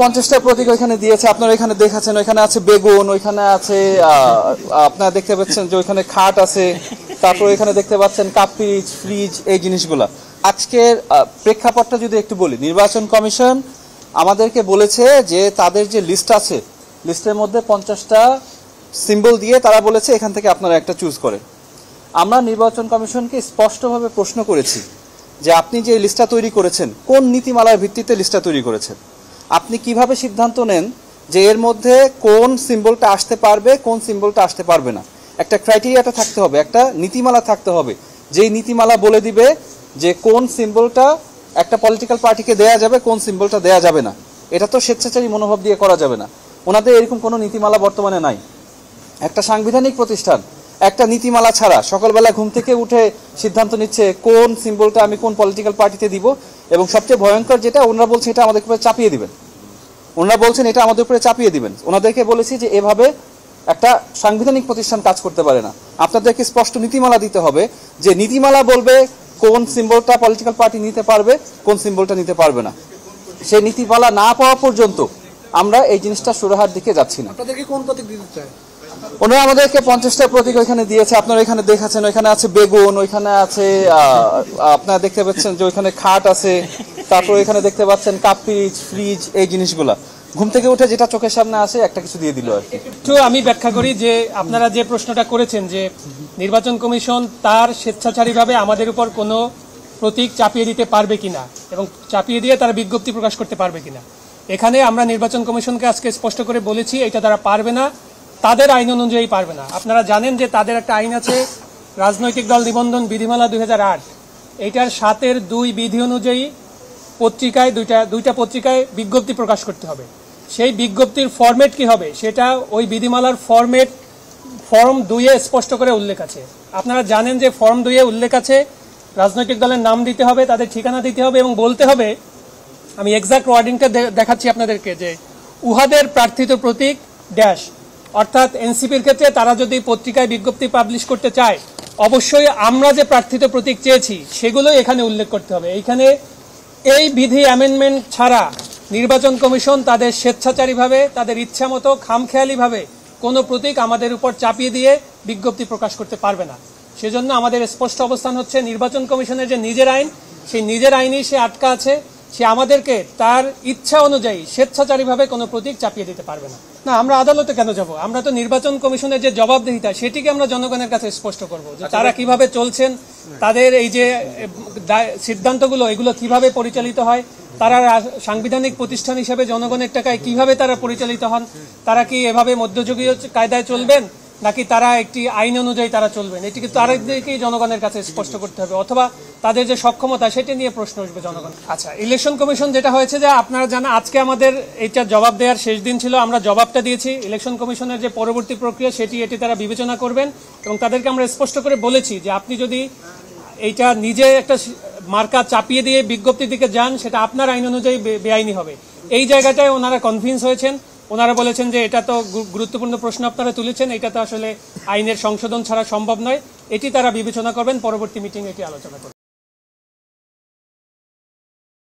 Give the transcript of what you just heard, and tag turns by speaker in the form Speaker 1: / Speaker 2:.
Speaker 1: 50টা প্রতীক ওইখানে দিয়েছে, আপনারা এখানে দেখাচ্ছেন। ওইখানে আছে বেগুন, ওইখানে আছে আপনারা দেখতে পাচ্ছেন যে ওইখানে খাট আছে, তারপর এখানে দেখতে পাচ্ছেন কাপ পিরিচ, ফ্রিজ, এই জিনিসগুলা। আজকের প্রেক্ষাপটটা যদি একটু বলি, নির্বাচন কমিশন আমাদেরকে বলেছে যে তাদের যে লিস্ট আছে, লিস্টের মধ্যে 50টা সিম্বল দিয়ে তারা বলেছে এখান থেকে আপনারা একটা চুজ করেন। আমরা নির্বাচন কমিশনকে স্পষ্টভাবে প্রশ্ন করেছি যে আপনি যে লিস্টটা তৈরি করেছেন, কোন নীতিমালার ভিত্তিতে লিস্টটা তৈরি করেছেন? আপনি কিভাবে সিদ্ধান্ত নেন যে এর মধ্যে কোন সিম্বলটা আসতে পারবে, কোন সিম্বলটা আসতে পারবে না? একটা ক্রাইটেরিয়াটা থাকতে হবে, একটা নীতিমালা থাকতে হবে, যেই নীতিমালা বলে দিবে যে কোন সিম্বলটা একটা পলিটিক্যাল পার্টিকে দেয়া যাবে, কোন সিম্বলটা দেয়া যাবে না। এটা তো স্বেচ্ছাচারী মনোভাব দিয়ে করা যাবে না। ওনাদের এরকম কোনো নীতিমালা বর্তমানে নাই। একটা সাংবিধানিক প্রতিষ্ঠান একটা নীতিমালা ছাড়া সকালবেলা ঘুম থেকে উঠে সিদ্ধান্ত নিচ্ছে কোন সিম্বলটা আমি কোন পলিটিক্যাল পার্টিতে দিব, এবং সবচেয়ে ভয়ঙ্কর যেটা, ওনারা বলছে এটা আমাদের উপরে চাপিয়ে দিবেন। ওনারা বলছেন এটা আমাদের উপরে চাপিয়ে দিবেন। ওনাদেরকে বলেছি যে এভাবে একটা সাংবিধানিক প্রতিষ্ঠান কাজ করতে পারে না। আপনাদেরকে স্পষ্ট নীতিমালা দিতে হবে, যে নীতিমালা বলবে কোন সিম্বলটা পলিটিক্যাল পার্টি নিতে পারবে, কোন সিম্বলটা নিতে পারবে না। সেই নীতিমালা না পাওয়া পর্যন্ত আমরা এই জিনিসটা সুরাহার দিকে যাচ্ছি না।
Speaker 2: আপনাদেরকে কোন প্রতীক দিতে চায়?
Speaker 1: ওনারা আমাদেরকে 50টা প্রতীক ওইখানে দিয়েছে, আপনারা এখানে দেখাচ্ছেন। ওইখানে আছে বেগুন, ওইখানে আছে আপনারা দেখতে পাচ্ছেন যে ওইখানে খাট আছে, তারপর এখানে দেখতে পাচ্ছেন কাপ পিরিচ, ফ্রিজ, এই জিনিসগুলা। ঘুম থেকে উঠে যেটা চোখের সামনে আসে একটা কিছু দিয়ে দিল আর কি।
Speaker 3: একটু আমি ব্যাখ্যা করি যে আপনারা যে প্রশ্নটা করেছেন যে নির্বাচন কমিশন তার স্বেচ্ছাচারীভাবে আমাদের উপর কোনো প্রতীক চাপিয়ে দিতে পারবে কিনা এবং চাপিয়ে দিয়ে তারা বিজ্ঞপ্তি প্রকাশ করতে পারবে কিনা। এখানে আমরা নির্বাচন কমিশনকে আজকে স্পষ্ট করে বলেছি এটা তারা পারবে না, তাদের আইন অনুযায়ী পারবে না। আপনারা জানেন যে তাদের একটা আইন আছে, রাজনৈতিক দল নিবন্ধন বিধিমালা 2008, এইটার 7-এর 2 বিধি অনুযায়ী পত্রিকায় দুইটা পত্রিকায় বিজ্ঞপ্তি প্রকাশ করতে হবে। সেই বিজ্ঞপ্তির ফরম্যাট কি হবে সেটা ওই বিধিমালার ফর্ম 2-এ স্পষ্ট করে উল্লেখ আছে। আপনারা জানেন যে ফর্ম 2-এ উল্লেখ আছে রাজনৈতিক দলের নাম দিতে হবে, তাদের ঠিকানা দিতে হবে এবং বলতে হবে, আমি এক্সাক্ট ওয়ার্ডিংটা দেখাচ্ছি আপনাদেরকে, যে উহাদের প্রার্থিত প্রতীক ড্যাশ, অর্থাৎ এনসিপির ক্ষেত্রে তারা যদি পত্রিকায় বিজ্ঞপ্তি পাবলিশ করতে চায় অবশ্যই আমরা যে প্রার্থিত প্রতীক চেয়েছি সেগুলোই এখানে উল্লেখ করতে হবে। এইখানে এই বিধি অ্যামেন্ডমেন্ট ছাড়া নির্বাচন কমিশন তাদের স্বেচ্ছাচারীভাবে তাদের ইচ্ছা মতো খামখেয়ালিভাবে কোনো প্রতীক আমাদের উপর চাপিয়ে দিয়ে বিজ্ঞপ্তি প্রকাশ করতে পারবে না। সেজন্য আমাদের স্পষ্ট অবস্থান হচ্ছে নির্বাচন কমিশনের যে নিজের আইন, সেই নিজের আইনেই সে আটকা আছে। সে আমাদেরকে তার ইচ্ছা অনুযায়ী স্বেচ্ছাচারীভাবে কোনো প্রতীক চাপিয়ে দিতে পারবে না। না, আমরা আদালতে কেন যাব? আমরা তো নির্বাচন কমিশনের যে জবাবদিহিতা সেটিকে আমরা জনগণের কাছে স্পষ্ট করব, যে তারা কিভাবে চলছেন, তাদের এই যে সিদ্ধান্তগুলো এগুলো কিভাবে পরিচালিত হয়, তারা সাংবিধানিক প্রতিষ্ঠান হিসেবে জনগণের টাকায় কিভাবে তারা পরিচালিত হন, তারা কি এভাবে মধ্যযুগীয় কায়দায় চলবেন নাকি তারা একটি আইন অনুযায়ী তারা চলবেন, এটি কিন্তু তাদেরকেই জনগণের কাছে স্পষ্ট করতে হবে, অথবা তাদের যে সক্ষমতা সেটি নিয়ে প্রশ্ন উঠবে জনগণ। আচ্ছা, ইলেকশন কমিশন যেটা হয়েছে যে আপনারা জানেন আজকে আমাদের এইটা জবাব দেওয়ার শেষ দিন ছিল, আমরা জবাবটা দিয়েছি। ইলেকশন কমিশনের যে পরবর্তী প্রক্রিয়া এটি তারা বিবেচনা করবেন এবং তাদেরকে আমরা স্পষ্ট করে বলেছি যে আপনি যদি এইটা নিজে একটা মার্কা চাপিয়ে দিয়ে বিজ্ঞপ্তির দিকে যান সেটা আপনার আইন অনুযায়ী বেআইনি হবে। এই জায়গাটায় ওনারা কনভিন্স হয়েছেন, ওনারা বলেছেন যে এটা তো গুরুত্বপূর্ণ প্রশ্ন আপনারা তুলেছেন, এটা তো আসলে আইনের সংশোধন ছাড়া সম্ভব নয়, এটি তারা বিবেচনা করবেন, পরবর্তী মিটিং এটি আলোচনা করবেন।